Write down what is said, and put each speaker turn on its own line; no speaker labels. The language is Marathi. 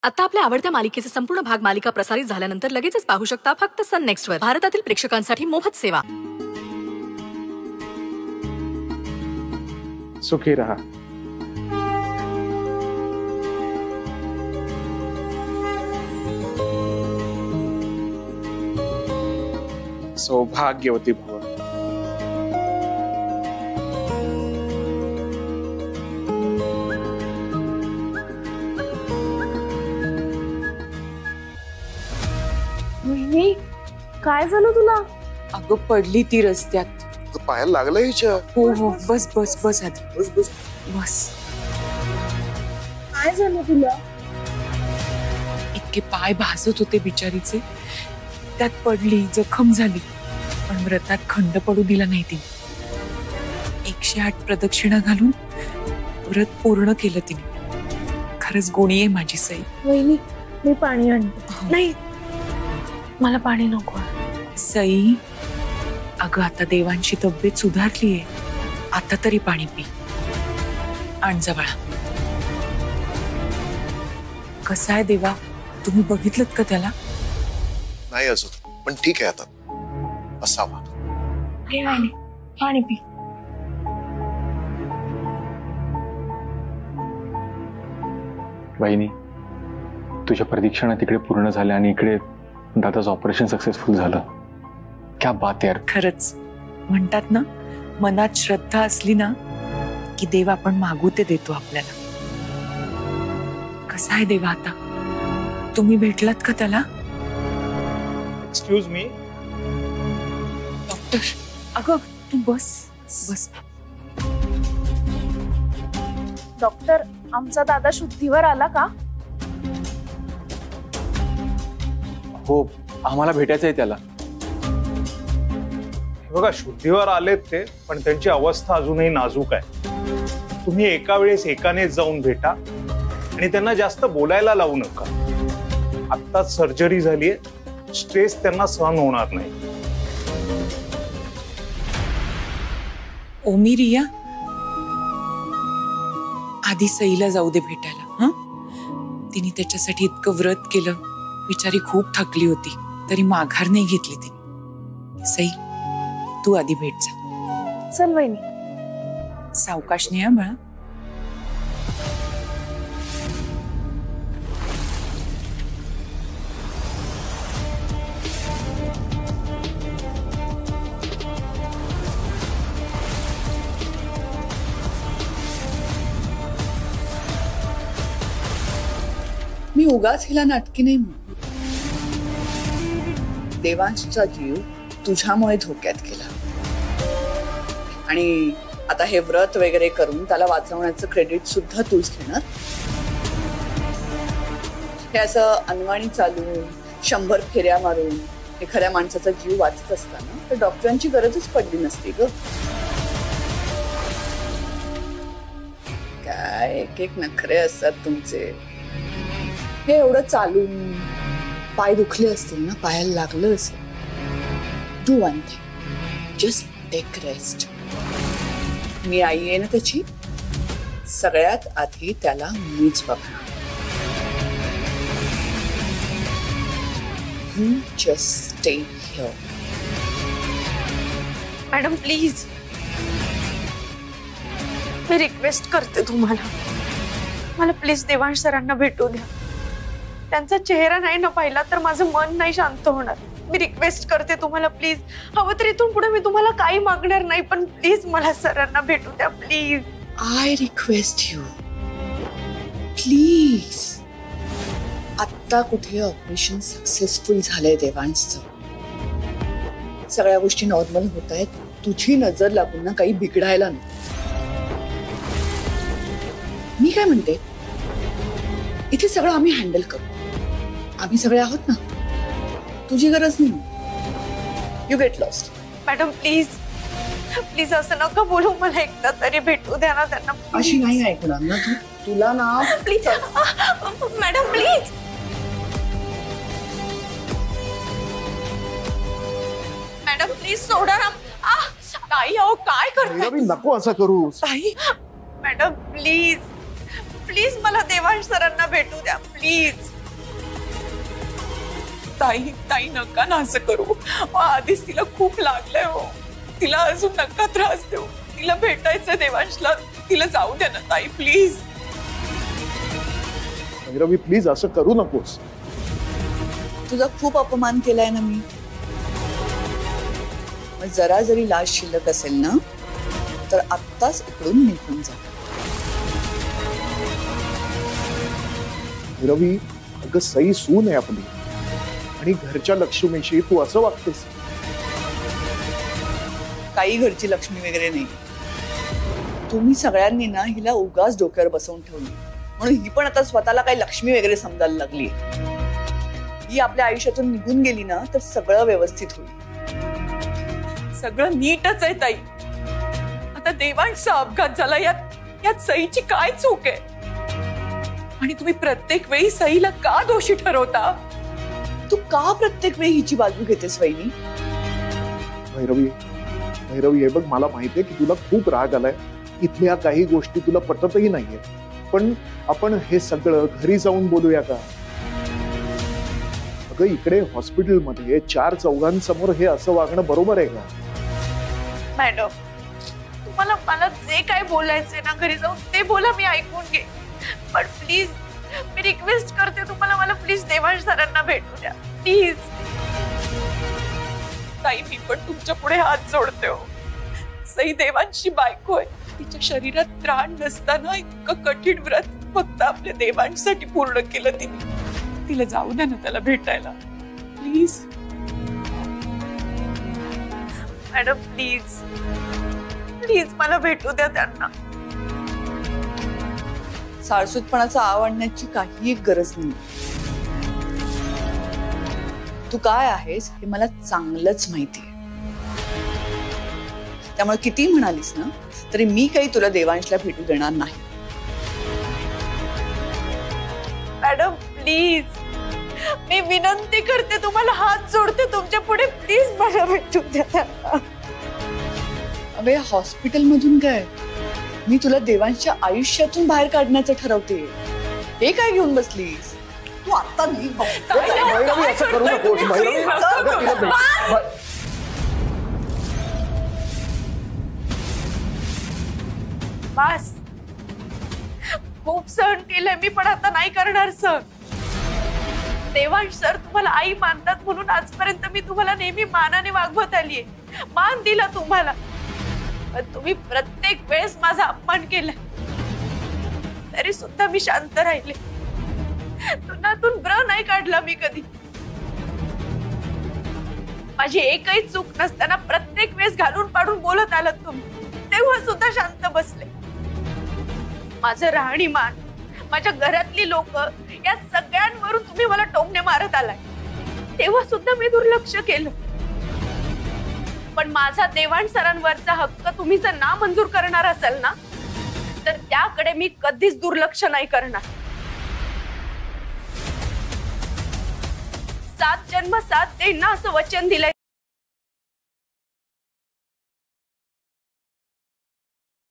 आता आपल्या आवडत्या मालिकेचे संपूर्ण भाग मालिका प्रसारित झाल्यानंतर लगेचच पाहू शकता फक्त सन नेक्स्ट वर. भारतातील प्रेक्षकांसाठी मोफत सेवा.
सुखी रहा. सौभाग्यवती भव.
वहिनी, काय झालं तुला?
अगं पडली ती रस्त्यात.
पायाला लागलं हिच्या.
हो हो, बस बस बस आधी
बस बस
बस.
काय झालं तुला?
इतके पाय भासत होते बिचारीचे, त्यात पडली, जखम झाली, पण व्रतात खंड पडू दिला नाही तिने. 108 प्रदक्षिणा घालून व्रत पूर्ण केलं तिने. खरंच गोणी आहे माझी सई.
वहिनी, मी पाणी आणते. नाही, मला पाणी नको.
सई, अगं आता देवांची तब्येत सुधारलीये, आता तरी पाणी पी. आण जा बाळा. कसा आहे देवा, तुम्ही बघितलं का त्याला?
नाही अजून, पण ठीक आहे आता असावा.
हे वहिनी, पाणी पी.
वहिनी, तुझ्या प्रदीक्षिणा तिकडे पूर्ण झाल्या आणि इकडे दादाचं ऑपरेशन सक्सेसफुल झालं. क्या बात यार.
खरंच म्हणतात ना, मनात श्रद्धा असली ना की देव आपण मागू ते देतो आपल्याला. कसा आहे देवा आता? तुम्ही भेटलात का त्याला?
Excuse me.
डॉक्टर, अगं तू बस बस.
डॉक्टर, आमचा दादा शुद्धीवर आला का?
हो, आम्हाला भेटायचं आहे त्याला.
बघा, शुद्धीवर आलेत ते, पण त्यांची अवस्था अजूनही नाजूक आहे. तुम्ही एका वेळेस एकानेच जाऊन भेटा आणि त्यांना जास्त बोलायला लावू नका. आत्ताच सर्जरी झालीये, स्ट्रेस त्यांना सहन होणार नाही.
ओमी, रिया, आधी सईला जाऊ दे भेटायला. हं, तिने त्याच्यासाठी इतकं व्रत केलं, बिचारी खूप थकली होती, तरी माघार नाही घेतली तिने. सई, तू आधी भेट जा.
चल वहिनी.
सावकाश नाही हं बाळा.
मी उगाच हिला नाटकी नाही म्हणत. देवांशचा जीव तुझ्यामुळे धोक्यात गेला आणि आता हे व्रत वगैरे करून त्याला वाचवण्याचं क्रेडिट सुद्धा तूच घेणार. हे असं अनवाणी चालून 100 फेऱ्या मारून एखाद्या माणसाचा जीव वाचत असताना तर डॉक्टरांची गरजच पडली नसती ग. काय एक एक नखरे असतात तुमचे. हे एवढं चालून पाय दुखले असतील ना, पायाला लागलं असेल, do one thing, just take rest. मी आई आहे ना त्याची, सगळ्यात आधी त्याला मीच बघणार. You just stay here.
Madam please, मी रिक्वेस्ट करते तुम्हाला, मला प्लीज देवांश सरांना भेटू द्या. त्यांचा चेहरा नाही ना पाहिला तर माझं मन नाही शांत होणार. मी रिक्वेस्ट करते तुम्हाला, प्लीज. हवं तर इथून पुढे मी तुम्हाला काही मागणार नाही, पण प्लीज मला सरांना भेटू द्या please.
I request you, please. आत्ता कुठे ऑपरेशन सक्सेसफुल झालंय देवांशचं, सगळ्या गोष्टी नॉर्मल होत आहेत. तुझी नजर लागून ना काही बिघडायला नको. मी काय म्हणते, इथे सगळं आम्ही हँडल करू. आम्ही सगळे आहोत ना, तुझी गरज नाही. You get lost.
Madam please please असं नका बोलू. मला एकदा तरी भेटू द्या ना त्यांना.
अशी नाही ऐकणार ना तू. तुला ना
please madam please. Madam please सोडा ना. ताई, अहो काय करताय?
नको असं करू.
ताई,
मॅडम प्लीज प्लीज मला देवांश सरांना भेटू द्या प्लीज.
ताई ताई नका ना असं करू. आधीच तिला खूप लागलंय हो. तिला अजून नका त्रास देऊ. तिला भेटायचं देवांशला. तिला जाऊ द्या ना ताई प्लीज.
भैरवी प्लीज असं करू नकोस.
तुझा खूप अपमान केलाय ना मी. मग जरा जरी लाज शिल्लक असेल ना तर आत्ताच इकडून निघून जा.
भैरवी अगं सई सून आहे आपली आणि घरच्या लक्ष्मीशी तू असं वागतेस.
काही घरची लक्ष्मी वगैरे नाही. तुम्ही सगळ्यांनी ना हिला उगाच डोक्यावर बसवून ठेवली म्हणून ही पण आता स्वतःला काही लक्ष्मी वगैरे समजायला लागली. ही आपल्या आयुष्यातून निघून गेली ना तर सगळं व्यवस्थित होईल.
सगळं नीटच आहे ताई. आता देवांशचा अपघात झाला यात सईची काय चूक आहे. आणि तुम्ही प्रत्येक वेळी सईला का दोषी ठरवता.
तू का प्रत्येक वेळी हिची बाजू घेतेस वहिनी.
भैरवी भैरवी हे बघ मला माहितीये की तुला खूप राग आलाय. इथल्या काही गोष्टी तुला पटतही नाहीये पण आपण हे सगळं घरी जाऊन बोलूया का. अगं इकडे हॉस्पिटलमध्ये 4 चौघांसमोर हे असं वागणं बरोबर आहे का.
मॅडम तुम्हाला मला जे काय बोलायचंय ना घरी जाऊन ते बोला मी ऐकून घे. पण प्लीज मी रिक्वेस्ट करते तुम्हाला मला प्लीज देवांश सरांना भेटू द्या प्लीज.
ताई मी पण तुमच्या पुढे हात जोडते हो. सई देवांशी बायको आहे. तिच्या शरीरात त्राण नसताना इतकं कठीण व्रत फक्त आपल्या देवांसाठी पूर्ण केलं तिने. तिला जाऊ द्या ना त्याला भेटायला प्लीज.
मॅडम प्लीज प्लीज मला भेटू द्या त्यांना.
सारसूतपणाचा आव आणण्याची काही एक गरज नाही. तू काय आहेस हे मला चांगलंच माहितीये. त्यामुळे किती म्हणालीस ना तरी मी काही तुला देवांशला भेटू देणार नाही.
मॅडम प्लीज मी विनंती करते तुम्हाला हात जोडते तुमच्या पुढे प्लीज मला भेटू द्या त्यांना.
अबे हॉस्पिटल मधून काय मी तुला देवांशच्या आयुष्यातून बाहेर काढण्याचं ठरवते. हे काय घेऊन बसलीस तू आता नाही.
भैरवी असं करू नकोस. भैरवी अगं तिला
बस खूप सहन केलंय मी पण आता नाही करणार सर. देवांश सर तुम्हाला आई मानतात म्हणून आजपर्यंत मी तुम्हाला नेहमी मानाने वागवत आलीये. मान दिला तुम्हाला पण तुम्ही प्रत्येक वेळेस माझा अपमान केला तरी सुद्धा मी शांत राहिले. तुनातून ब्र नाही काढला मी कधी. माझी एकही चूक नसताना प्रत्येक वेळेस घालून पाडून बोलत आलात तुम्ही तेव्हा सुद्धा शांत बसले. माझं राहणीमान माझ्या घरातली लोक या सगळ्यांवरून तुम्ही मला टोमणे मारत आलाय तेव्हा सुद्धा मी दुर्लक्ष केलं. पण माझा देवांश सरांवरचा हक्क तुम्ही जर ना मंजूर करणार असेल ना तर त्याकडे मी कधीच दुर्लक्ष नाही करणार. 7 जन्म 7 देईन ना असं वचन दिलंय